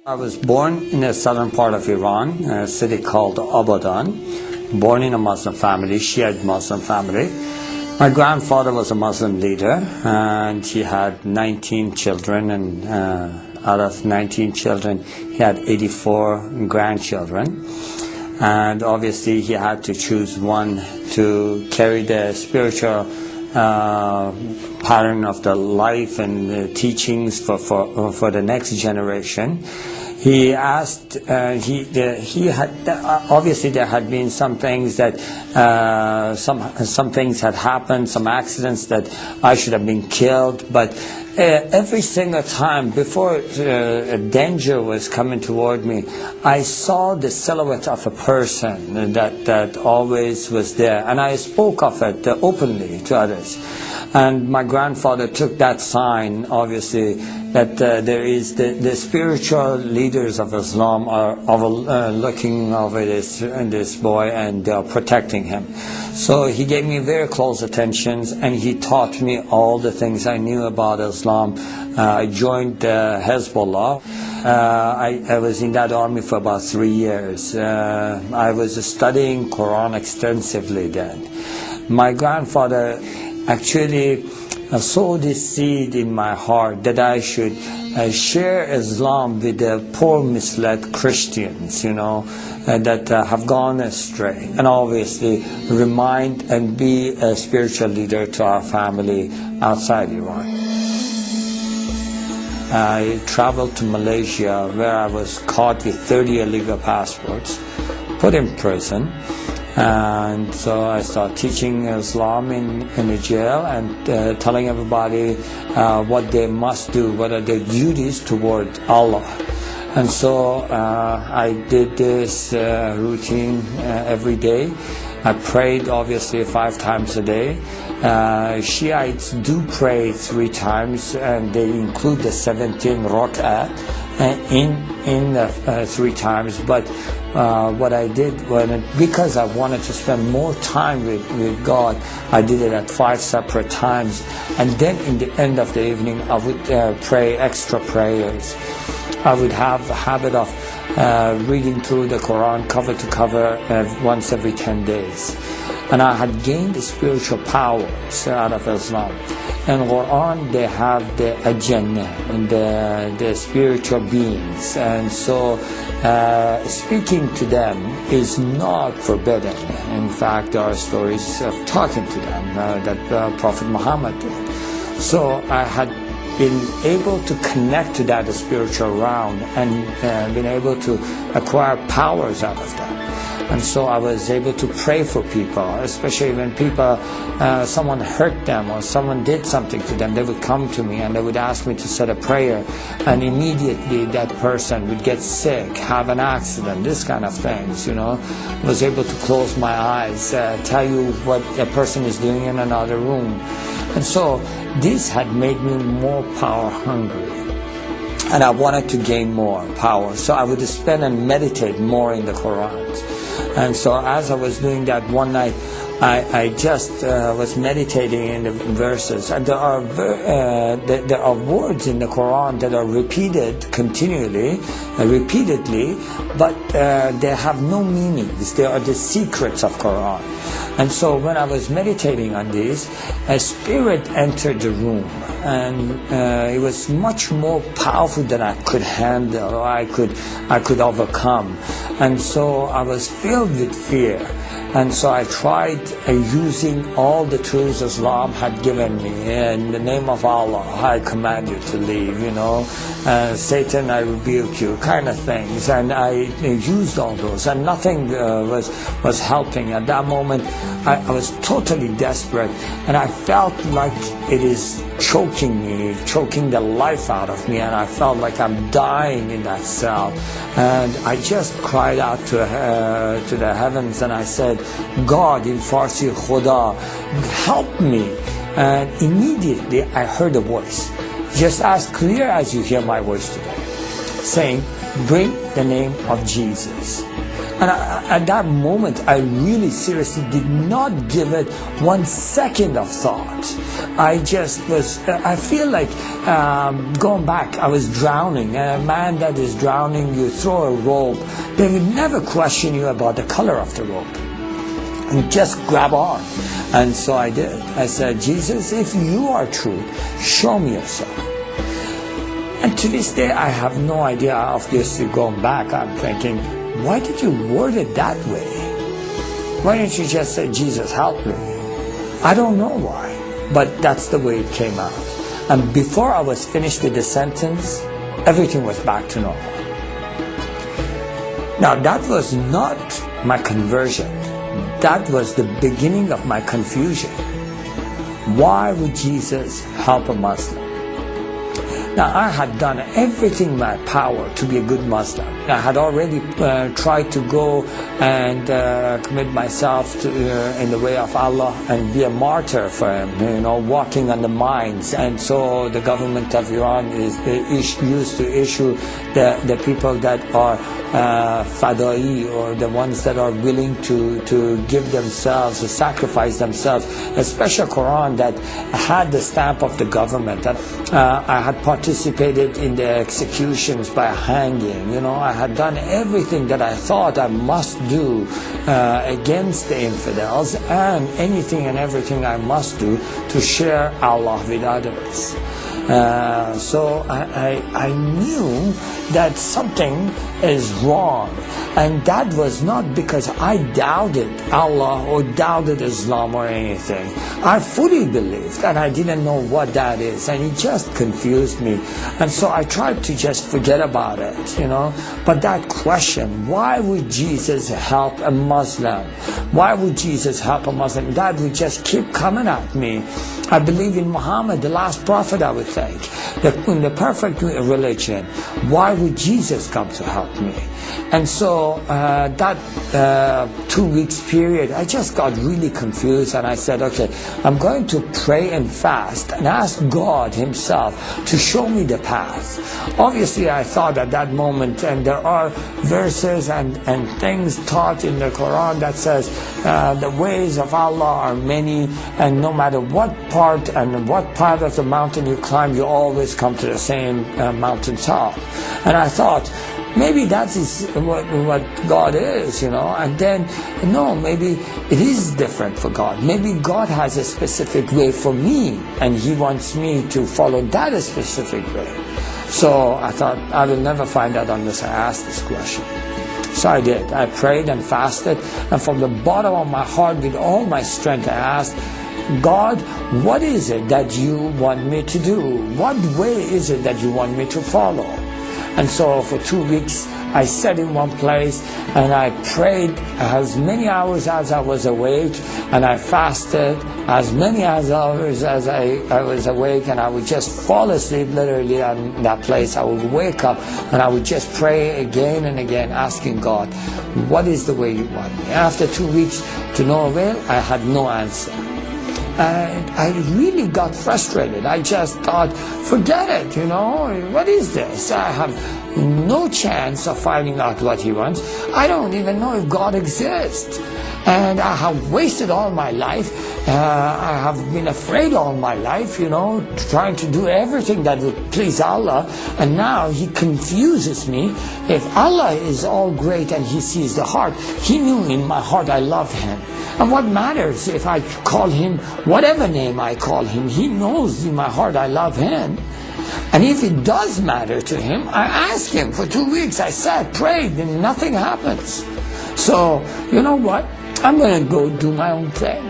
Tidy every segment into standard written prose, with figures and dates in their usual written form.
I was born in the southern part of Iran, a city called Abadan. Born in a Muslim family, Shiite Muslim family. My grandfather was a Muslim leader, and he had 19 children, and out of 19 children, he had 84 grandchildren. And obviously, he had to choose one to carry the spiritual pattern of the life and the teachings for the next generation. He asked, he had, obviously there had been some things that, some things had happened, some accidents that I should have been killed, but every single time before a danger was coming toward me, I saw the silhouette of a person that always was there, and I spoke of it openly to others. And my grandfather took that sign, obviously, that there is the spiritual leaders of Islam are looking over this boy, and they are protecting him. So he gave me very close attentions, and he taught me all the things I knew about Islam. I joined Hezbollah. I was in that army for about 3 years. I was studying Quran extensively then. My grandfather actually sowed this seed in my heart that I should share Islam with the poor, misled Christians, that have gone astray, and obviously remind and be a spiritual leader to our family outside Iran. I traveled to Malaysia, where I was caught with 30 illegal passports, put in prison. And so I started teaching Islam in the jail, and telling everybody what they must do, what are their duties toward Allah. And so I did this routine every day. I prayed obviously 5 times a day. Shiites do pray 3 times, and they include the 17 rak'ah in the 3 times. But what I did, because I wanted to spend more time with God, I did it at 5 separate times. And then in the end of the evening, I would pray extra prayers. I would have a habit of reading through the Quran cover to cover once every 10 days. And I had gained the spiritual powers out of Islam. In Quran, they have the Jannah and the spiritual beings. And so speaking to them is not forbidden. In fact, there are stories of talking to them that Prophet Muhammad did. So I had been able to connect to that spiritual realm, and been able to acquire powers out of that. And so I was able to pray for people, especially when people, someone hurt them or someone did something to them. They would come to me and they would ask me to say a prayer, and immediately that person would get sick, have an accident, this kind of things, I was able to close my eyes, tell you what a person is doing in another room. And so this had made me more power hungry, and I wanted to gain more power. So I would spend and meditate more in the Quran. And so as I was doing that one night, I just was meditating in the verses, and there are words in the Quran that are repeated continually, repeatedly, but they have no meanings. They are the secrets of Quran. And so when I was meditating on this, a spirit entered the room, and it was much more powerful than I could handle, or I could overcome. And so I was filled with fear. And so I tried using all the tools Islam had given me. In the name of Allah, I command you to leave, Satan, I rebuke you, kind of things. And I used all those, and nothing was helping. At that moment, I was totally desperate, and I felt like it is choking me, choking the life out of me, and I felt like I'm dying in that cell. And I just cried out to the heavens, and I said, God, in Farsi, Khuda, help me. And immediately I heard a voice, just as clear as you hear my voice today, saying, bring the name of Jesus. And at that moment, I really seriously did not give it 1 second of thought. I feel like going back, I was drowning. And a man that is drowning, you throw a rope, they would never question you about the color of the rope. And just grab on. And so I did. I said, Jesus, if you are true, show me yourself. And to this day, I have no idea. Obviously, going back, I'm thinking, why did you word it that way? Why didn't you just say, Jesus, help me? I don't know why, but that's the way it came out. And before I was finished with the sentence, everything was back to normal. Now, that was not my conversion. That was the beginning of my confusion. Why would Jesus help a Muslim? Now, I had done everything in my power to be a good Muslim. I had already tried to go and commit myself in the way of Allah and be a martyr for Him, walking on the mines. And so the government of Iran used to issue the people that are fadai, or the ones that are willing to give themselves, to sacrifice themselves, a special Quran that had the stamp of the government. I had participated in the executions by hanging. I had done everything that I thought I must do against the infidels, and anything and everything I must do to share Allah with others. So I knew that something is wrong, and that was not because I doubted Allah or doubted Islam or anything. I fully believed, and I didn't know what that is, and it just confused me. And so I tried to just forget about it, But that question, why would Jesus help a Muslim? Why would Jesus help a Muslim? That would just keep coming at me. I believe in Muhammad, the last prophet, I would think, in the perfect religion. Why would Jesus come to help me? And so that 2 weeks period, I just got really confused, and I said, okay, I'm going to pray and fast and ask God Himself to show me the path. Obviously, I thought at that moment, and there are verses and things taught in the Quran that says the ways of Allah are many, and no matter what part and what part of the mountain you climb, you always come to the same mountain top. And I thought, maybe that is what God is, and then, no, maybe it is different for God. Maybe God has a specific way for me, and He wants me to follow that specific way. So I thought, I will never find out unless I ask this question. So I did. I prayed and fasted, and from the bottom of my heart, with all my strength, I asked, God, what is it that you want me to do? What way is it that you want me to follow? And so for 2 weeks, I sat in one place and I prayed as many hours as I was awake, and I fasted as many hours as I was awake, and I would just fall asleep literally in that place. I would wake up and I would just pray again and again, asking God, what is the way you want me? After 2 weeks, to no avail, I had no answer. And I really got frustrated. I just thought, forget it, what is this? I have no chance of finding out what He wants. I don't even know if God exists. And I have wasted all my life. I have been afraid all my life, trying to do everything that would please Allah. And now He confuses me. If Allah is all great and He sees the heart, He knew in my heart I love Him. And what matters if I call Him whatever name I call Him? He knows in my heart I love Him. And if it does matter to Him, I ask Him. For 2 weeks I sat, prayed, and nothing happens. So, you know what? I'm going to go do my own thing.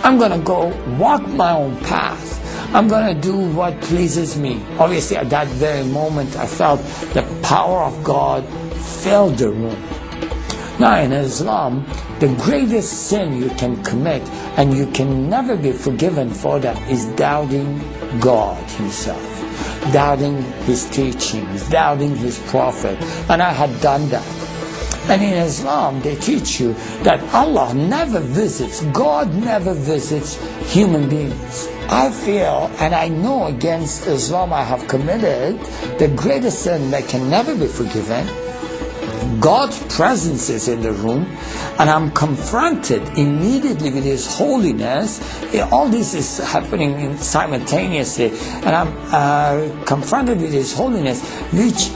I'm going to go walk my own path. I'm going to do what pleases me. Obviously, at that very moment, I felt the power of God filled the room. Now, in Islam, the greatest sin you can commit, and you can never be forgiven for that, is doubting God Himself, doubting His teachings, doubting His prophet. And I had done that. And in Islam, they teach you that Allah never visits, God never visits human beings. I feel, and I know against Islam I have committed the greatest sin that can never be forgiven God's presence is in the room, and I'm confronted immediately with His holiness. All this is happening simultaneously, and I'm confronted with His holiness, which